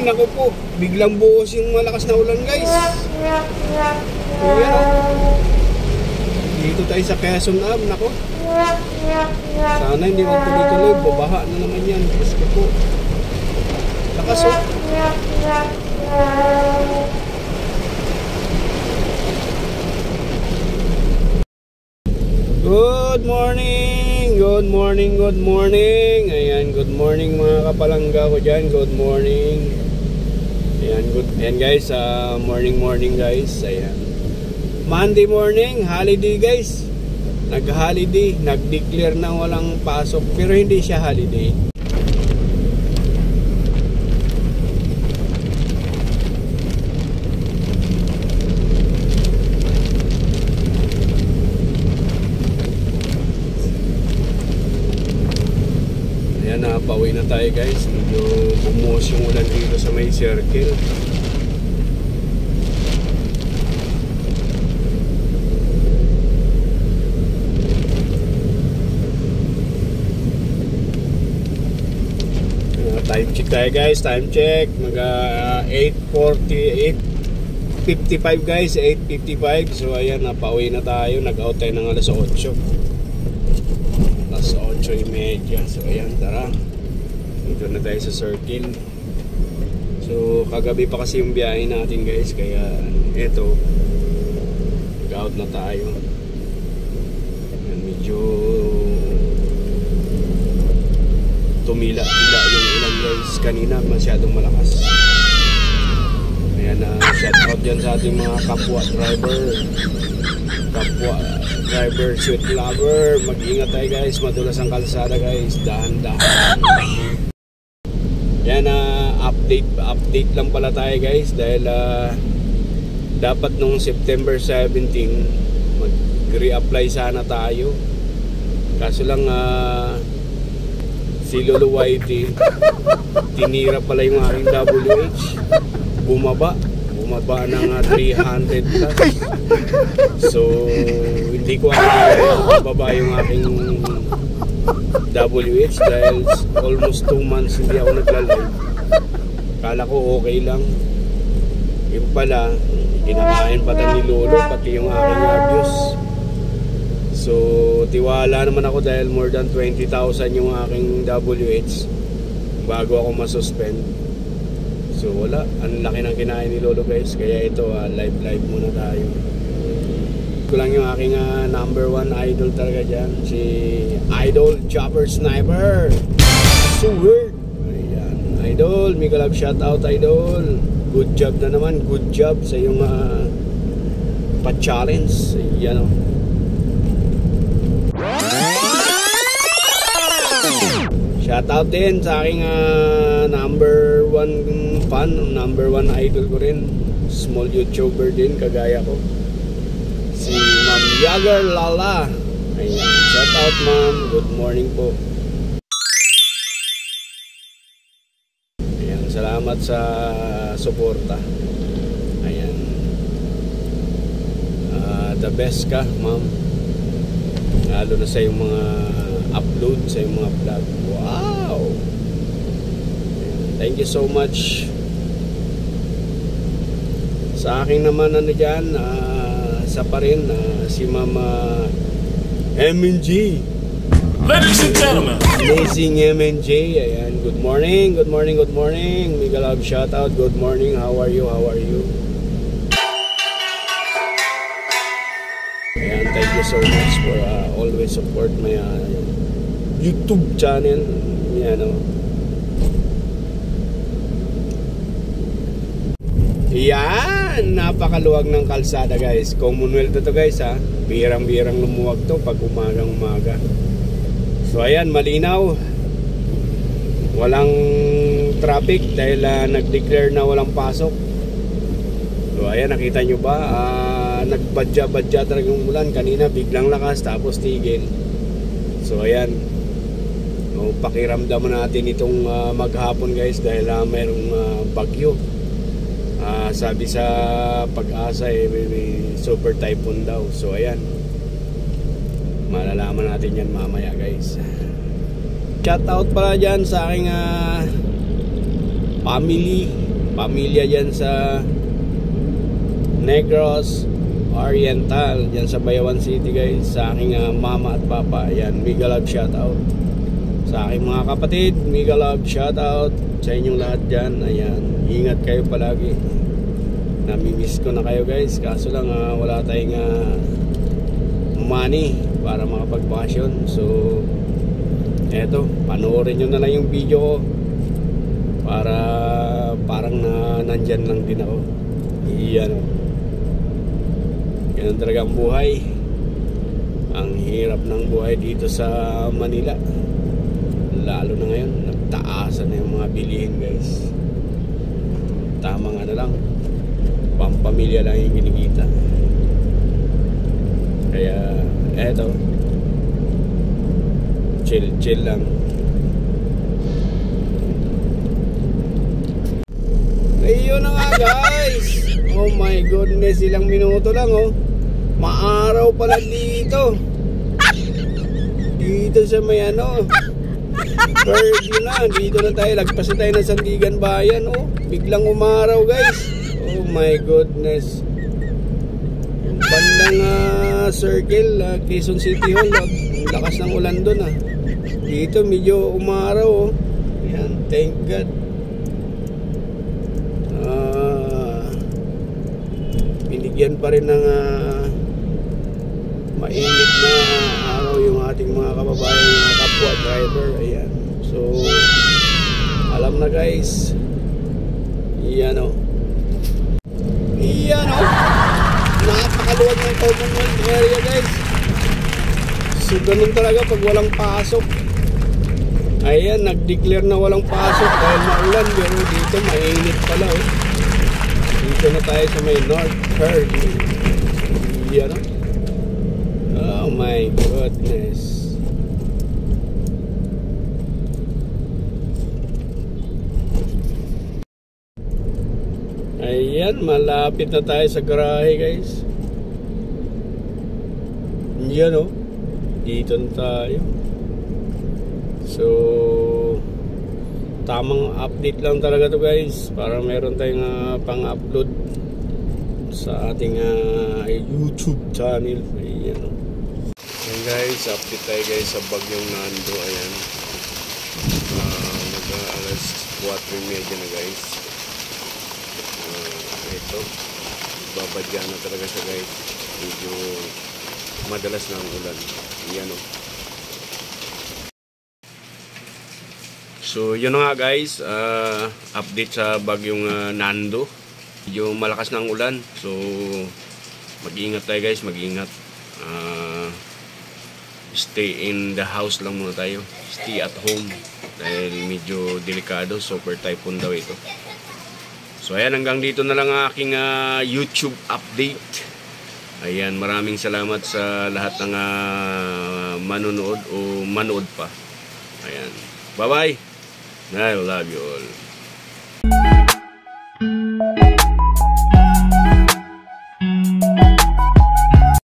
naku po, biglang buhos yung malakas na ulan guys. So yan o. Dito tayo sa Quezon Ave, naku. Sana hindi magtuloy-tuloy, babaha na naman yan. Kasi po, lakas o. Good morning! Good morning, good morning! Ayan, good morning mga kapalangga ko dyan. Good morning. Ayan guys, morning guys. Ayan. Monday morning, holiday guys. Nag-holiday, nag-declare na walang pasok. Pero hindi siya holiday. Pauwi na tayo guys. Medyo bumuhos yung ulan dito sa may circle. Time check tayo guys. Time check. Mag 8:55 guys. 8:55. So ayan, pauwi na tayo. Nag-out tayo ng alas 8. Alas 8:30. So ayan, tara. Dito na tayo sa circle. So kagabi pa kasi yung biyahe natin guys, kaya eto, nag-out na tayo. Medyo tumila-tila yung ulan guys kanina, masyadong malakas. Ayan, shout out dyan sa ating mga kapwa driver, sweet lover. Mag-ingat tayo guys, madulas ang kalsada guys, dahan-dahan. Yan, update lang pala tayo guys, dahil dapat nung September 17 mag-re-apply sana tayo, kaso lang si Lolo Whitey tinira pala yung aking WH, bumaba ng 300 plus. So hindi ko bababa yung aking WH dahil almost 2 months hindi ako nagla-live. Kala ko okay lang, yung pala kinakain pa ni Lolo pati yung aking abuse. So tiwala naman ako dahil more than 20,000 yung aking WH bago ako masuspend. So wala, ang laki ng kinain ni Lolo guys, kaya ito live muna tayo. Ko lang yung aking number 1 idol talaga dyan, si Idol Chopper Sniper. So weird. Ayan, Idol, mega love shout out Idol. Good job na naman, good job sa yung pa-challenge. Ayan o. Shout out din sa aking number 1 fan, number 1 idol ko rin, small YouTuber din kagaya ko, si Ma'am Yagar Lala. Ayan, shout out ma'am, good morning po. Ayan, salamat sa suporta. Ayan, the best ka ma'am, lalo na sa yung mga upload, sa yung mga vlog. Wow, thank you so much. Sa akin naman dyan, sa pa rin, si Mama MNG. Ladies and gentlemen, amazing MNG. Ayan, good morning, good morning, good morning. Mega love shout out, good morning, how are you, how are you? Ayan, thank you so much for always support my YouTube channel. Yan o. Yan, napakaluwag ng kalsada guys. Commonwealth to guys ha. Birang-birang lumuwag to pag umaga. So ayan, malinaw. Walang traffic dahil nag-declare na walang pasok. So ayan, nakita nyo ba? Nagbadya-badya talagang ulan. Kanina biglang lakas tapos tigil. So ayan, pakiramdam natin itong maghapon guys dahil mayroong bagyo. Sabi sa Pag-asa may super typhoon daw. So ayan, malalaman natin yan mamaya guys. Shout out pala dyan sa aking family pamilya dyan sa Negros Oriental, dyan sa Bayawan City guys, sa aking mama at papa. Ayan, mega love shoutout sa aking mga kapatid, mega love shoutout sa inyong lahat dyan. Ayan, ingat kayo palagi. Namimiss ko na kayo guys, kaso lang wala tayong money para makapagbakasyon. So eto, panoorin nyo na lang yung video ko para parang nandyan lang din ako. Iyan o, ganun talaga ang buhay. Ang hirap ng buhay dito sa Manila, lalo na ngayon, nagtaasan na yung mga bilihin guys. Tamang ano lang, pampamilya lang yung kinikita. Kaya eto, chill lang. Ayun na nga guys. Oh my goodness, ilang minuto lang oh. Maaraw pala dito. Dito sa may ano, Fairview na. Dito na tayo, lagpas na tayo ng Sandigan Bayan oh. Biglang umaraw guys. Oh my goodness. Yung bandang circle, Quezon City Hall, ang lakas ng ulan doon Dito medyo umaraw oh. Yan, thank God. Binigyan pa rin ng mainit na araw yung ating mga kababayan, mga kapwa driver. Ayan, so alam na guys. Iyan o, napakaluwag ng Commonwealth area guys. So ganun talaga pag walang pasok. Ayan, nag-declare na walang pasok dahil maulan, pero dito mainit pala oh. Dito na tayo sa may North Fairview. Yan o. Oh my goodness. Ayan, malapit na tayo sa garahe guys. Yan o, dito na tayo. So tamang update lang talaga to guys, para meron tayong pang-upload sa ating YouTube channel. Ayan o. Ayan guys, update tayo guys sa bagyong Nando. Ayan, mag-alas 4:30 na guys. Ito, babadya na talaga siya guys. Medyo madalas na ang ulan. Ayan o. So yun na nga guys, update sa bagyong Nando. Medyo malakas na ang ulan, so mag-iingat tayo guys, mag-iingat. Stay in the house lang muna tayo, stay at home, dahil medyo delikado, super typhoon daw ito. So ayan, hanggang dito na lang ang aking YouTube update. Ayan, maraming salamat sa lahat ng manonood o manood pa. Ayan, bye bye. I love you all.